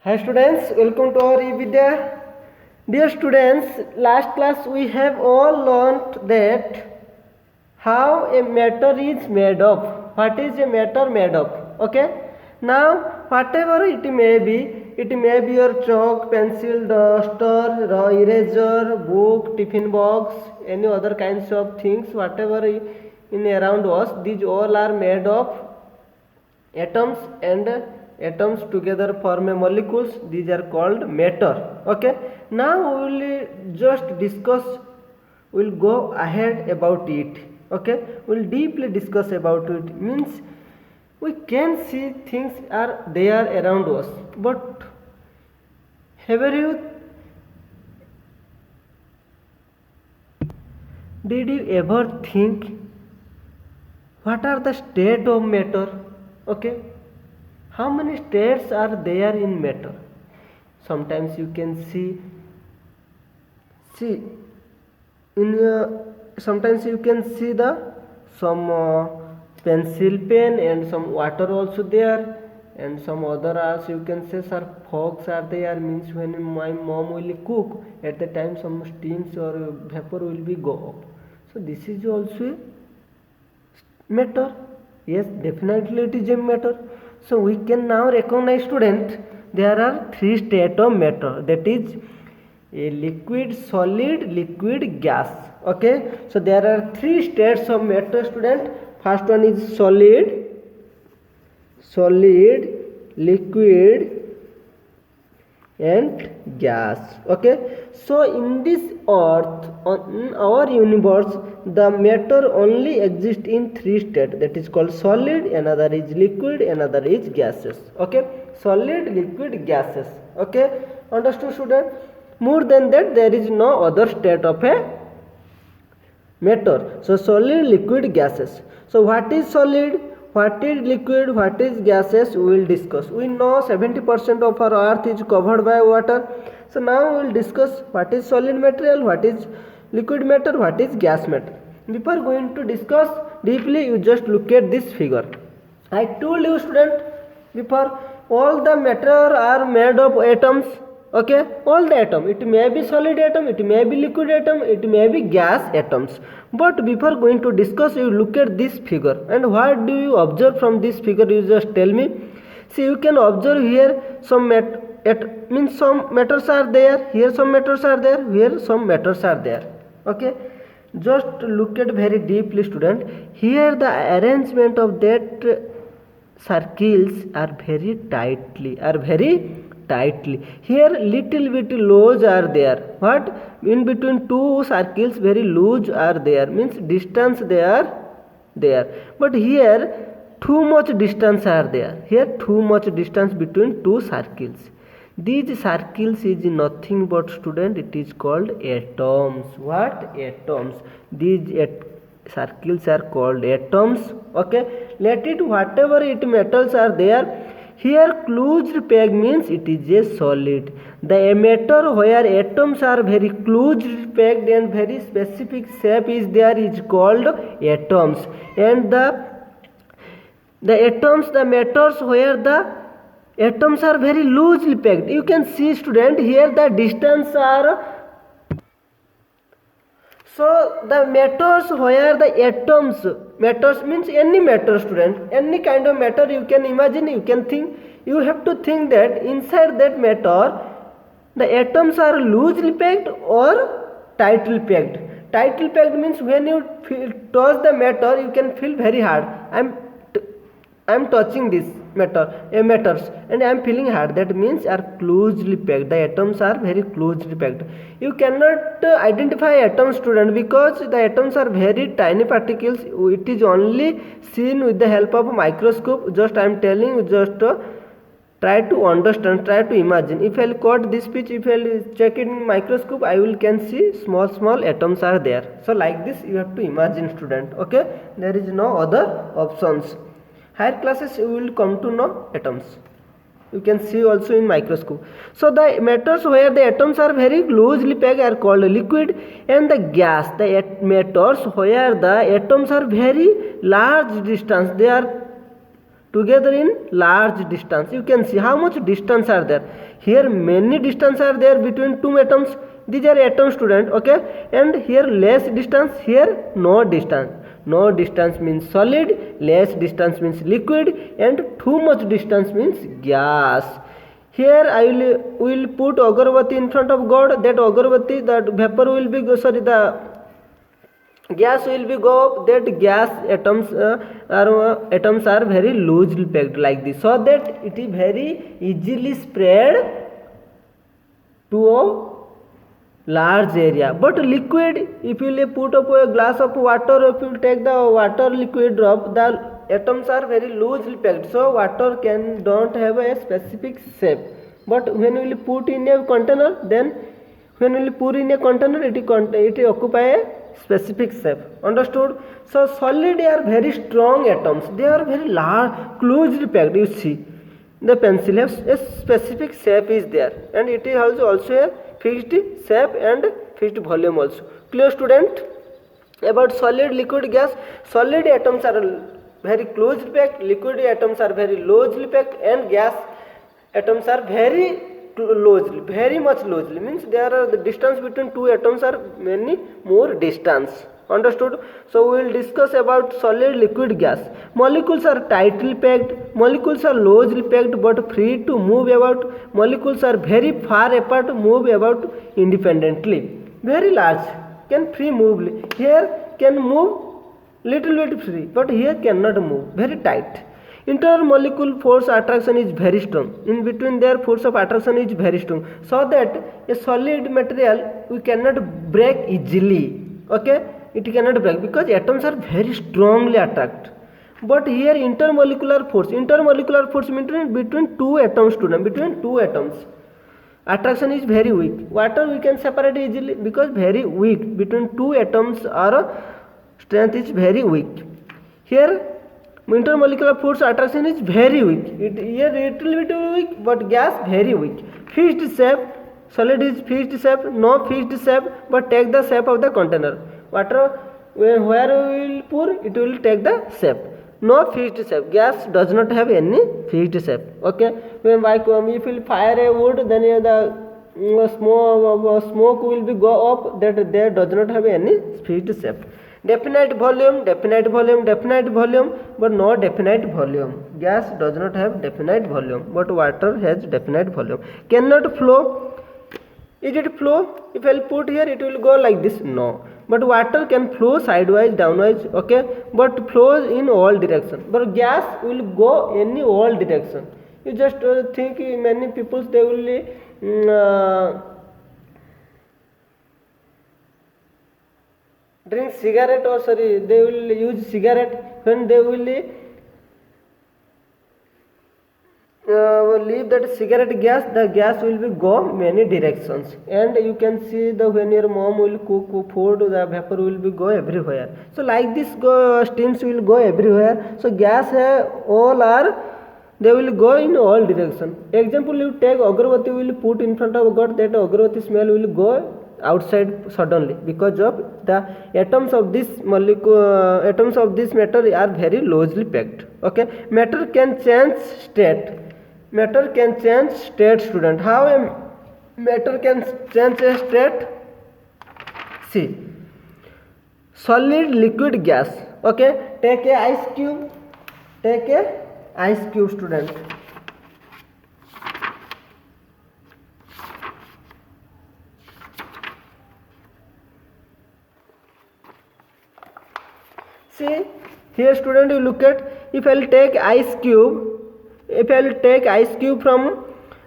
Hi students, welcome to our eVidya. Dear students, last class we have all learnt that how a matter is made of. What is a matter made of? Okay. Now whatever it may be your chalk, pencil, duster, eraser, book, tiffin box, any other kinds of things, whatever in around us, these all are made of atoms, and atoms together form a molecules. These are called matter. Okay, now we will just discuss, we'll go ahead about it. Okay, we'll deeply discuss about it. Means we can see things are there around us, but have you did you ever think what are the state of matter? Okay, how many states are there in matter? Sometimes you can see in sometimes you can see the some pencil pen and some water also there, and some other as you can say sir fogs are there. Means when my mom will cook, at the time some steams or vapor will be go up. So this is also a matter. Yes, definitely it is a matter. So we can now recognize, student, there are three states of matter, that is a liquid, solid, liquid, gas. Okay, so there are three states of matter, student. First one is solid, liquid, and gas. Okay, so in this earth, in our universe, the matter only exists in three states, that is called solid, another is liquid, another is gases. Okay, solid, liquid, gases. Okay, understood, student? More than that, there is no other state of a matter. So solid, liquid, gases. So what is solid, what is liquid, what is gases, we will discuss. We know 70% of our earth is covered by water. So now we will discuss what is solid material, what is liquid matter, what is gas matter. Before going to discuss deeply, you just look at this figure. I told you, student, before, all the matter are made of atoms. Okay, all the atom, it may be solid atom, it may be liquid atom, it may be gas atoms. But before going to discuss, you look at this figure, and what do you observe from this figure? You just tell me. See, you can observe here some means some matters are there, here some matters are there, here some matters are there. Okay, just look at very deeply, student. Here the arrangement of that circles are very tightly, here little bit loose are there. What? In between two circles very loose are there, means distance they are there. But here too much distance are there, here too much distance between two circles. These circles is nothing but, student, it is called atoms. What? Atoms. These circles are called atoms. Okay, let it whatever it metals are there. Here closed peg means it is a solid. The matter where atoms are very closed pegged and very specific shape is there is called atoms. And the atoms, the matters where the atoms are very loosely pegged. You can see, student, here the distance are. So the matters where the atoms, matters means any matter, student, any kind of matter you can imagine, you can think. You have to think that inside that matter the atoms are loosely pegged or tightly pegged. Tightly pegged means when you touch the matter, you can feel very hard. I'm touching this matters and I am feeling hard. That means are closely pegged. The atoms are very closely pegged. You cannot identify atoms, student, because the atoms are very tiny particles. It is only seen with the help of a microscope. Just I am telling you, just try to understand, try to imagine. If I'll cut this pitch, if I'll check it in microscope, I will can see small atoms are there. So like this you have to imagine, student. Okay, there is no other options. Higher classes you will come to know atoms. You can see also in microscope. So the matters where the atoms are very loosely pegged are called liquid, and the gas, the matters where the atoms are very large distance, they are together in large distance. You can see how much distance are there. Here many distance are there between two atoms. These are atoms, student. Okay, and here less distance, here no distance. No distance means solid, less distance means liquid, and too much distance means gas. Here I will put agarbatti in front of God. That agarbatti, that vapor will be the gas will be go up. That gas atoms are very loosely packed like this, so that it is very easily spread to a large area. But liquid, if you will put up a glass of water, if you take the water liquid drop, the atoms are very loosely packed, so water don't have a specific shape. But when you will put in a container, then when you will pour in a container, it occupy a specific shape. Understood? So solid are very strong atoms. They are very large, closely packed. You see the pencil has a specific shape is there, and it is also a fixed shape and fixed volume also. Clear, student? About solid, liquid, gas. Solid atoms are very closely packed, liquid atoms are very loosely packed, and gas atoms are very loosely, very much loosely. Means there are the distance between two atoms are many more distance. Understood? So we will discuss about solid, liquid, gas. Molecules are tightly packed, molecules are loosely packed but free to move about, molecules are very far apart, move about independently. Very large, can free move. Here can move little bit free, but here cannot move, very tight. Intermolecular force attraction is very strong. In between their force of attraction is very strong, so that a solid material we cannot break easily. Okay, it cannot break because atoms are very strongly attract. But here intermolecular force means between two atoms, student, between two atoms attraction is very weak. Water we can separate easily because very weak. Between two atoms our strength is very weak. Here intermolecular force attraction is very weak. Here it will be weak, but gas very weak. Fixed shape, solid is fixed shape, no fixed shape, but take the shape of the container. Water where we will pour, it will take the shape. No fixed shape. Gas does not have any fixed shape. Okay. When if you fire a wood, then the smoke will be go up. That there does not have any fixed shape. Definite volume, but no definite volume. Gas does not have definite volume, but water has definite volume. Cannot flow. Is it flow? If I put here, it will go like this. No. But water can flow sidewise, downwise. Okay. But flows in all direction. But gas will go any all direction. You just think many people they will drink cigarette, or sorry, they will use cigarette. When they will leave that cigarette gas, the gas will be go many directions. And you can see the when your mom will cook food, the vapor will be go everywhere. So like this steams will go everywhere. So gas all are, they will go in all direction. Example, you take agarbatti will put in front of God, that agarbatti smell will go outside suddenly because of the atoms of this molecule, atoms of this matter are very loosely packed. Okay, matter can change state. Matter can change state, student. How a matter can change a state? See, solid, liquid, gas. Okay, take a ice cube. Take a ice cube, student. See, here student, you look at, if I will take ice cube, from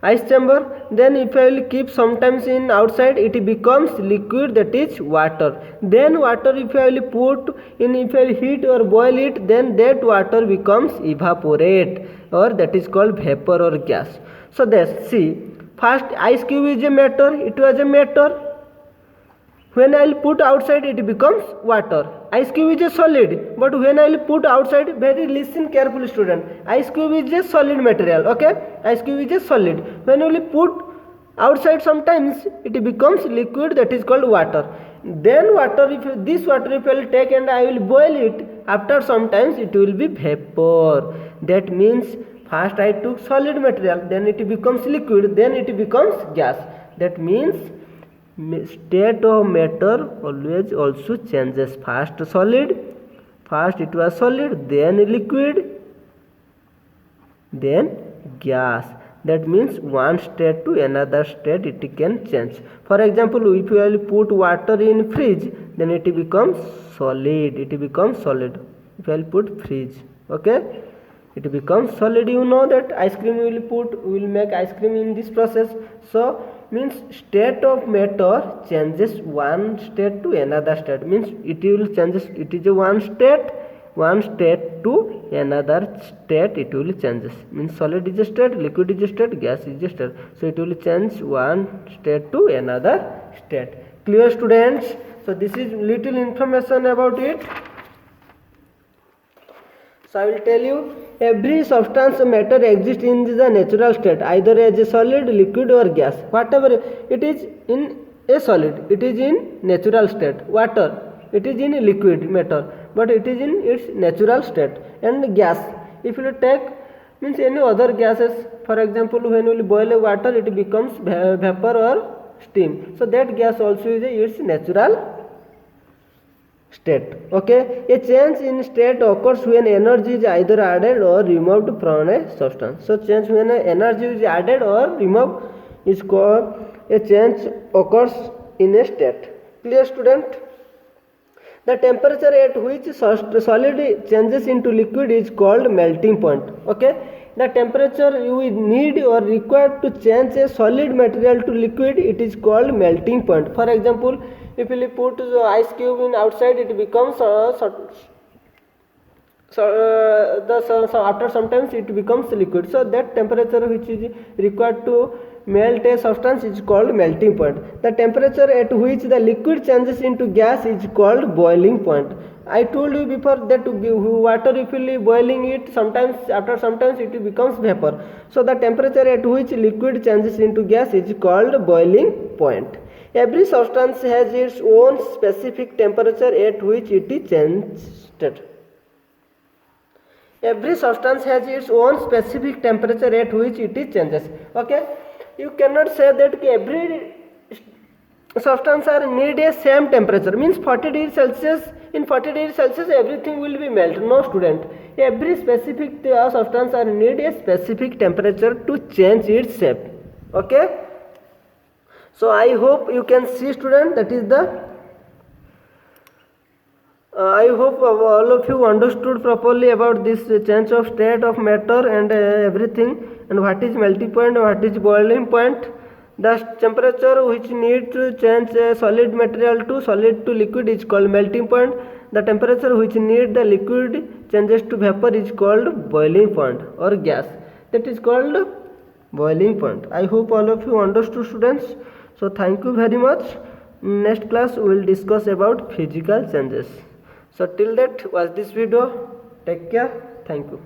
ice chamber, then if I will keep sometimes in outside, it becomes liquid, that is water. Then water if I will put in, if I will heat or boil it, then that water becomes evaporate, or that is called vapor or gas. So this, see, first ice cube is a matter, it was a matter. When I will put outside, it becomes water. Ice cube is a solid, but when I will put outside, very listen carefully, student. Ice cube is a solid material. Okay, ice cube is a solid. When you will put outside, sometimes it becomes liquid, that is called water. Then water, if I will take and I will boil it, after some times it will be vapor. That means first I took solid material, then it becomes liquid, then it becomes gas. That means state of matter always also changes. First it was solid, then liquid, then gas. That means one state to another state it can change. For example, if you will put water in fridge, then it becomes solid. If I will put fridge, okay, it becomes solid. You know that ice cream we will make ice cream in this process. So means state of matter changes one state to another state. Means it will changes. It is a one state to another state it will changes. Means solid is a state, liquid is a state, gas is a state. So it will change one state to another state. Clear, students? So this is little information about it. So I will tell you, every substance matter exists in the natural state, either as a solid, liquid or gas. Whatever it is in a solid, it is in natural state. Water, it is in liquid matter, but it is in its natural state. And gas, if you take means any other gases, for example, when you boil a water, it becomes vapor or steam. So that gas also is its natural state. Okay, a change in state occurs when energy is either added or removed from a substance. So change when energy is added or removed is called a change occurs in a state. Clear, student? The temperature at which solid changes into liquid is called melting point. Okay, the temperature you need or required to change a solid material to liquid, it is called melting point. For example, if you put the ice cube in outside, it becomes after sometimes it becomes liquid. So that temperature which is required to melt a substance is called melting point. The temperature at which the liquid changes into gas is called boiling point. I told you before that water, if you boiling it, sometimes it becomes vapor. So the temperature at which liquid changes into gas is called boiling point. Every substance has its own specific temperature at which it is changed. Every substance has its own specific temperature at which it is changes. Okay, you cannot say that every substance need a same temperature. Means 40 degrees Celsius. In 40 degrees Celsius, everything will be melt. No, student. Every specific substance need a specific temperature to change its shape. Okay. So I hope you can see, student, that is the I hope all of you understood properly about this change of state of matter and everything, and what is melting point, what is boiling point. The temperature which need to change a solid material to solid to liquid is called melting point. The temperature which need the liquid changes to vapor is called boiling point, or gas, that is called boiling point. I hope all of you understood, students. So thank you very much. Next class we will discuss about physical changes. So till that, watch this video. Take care. Thank you.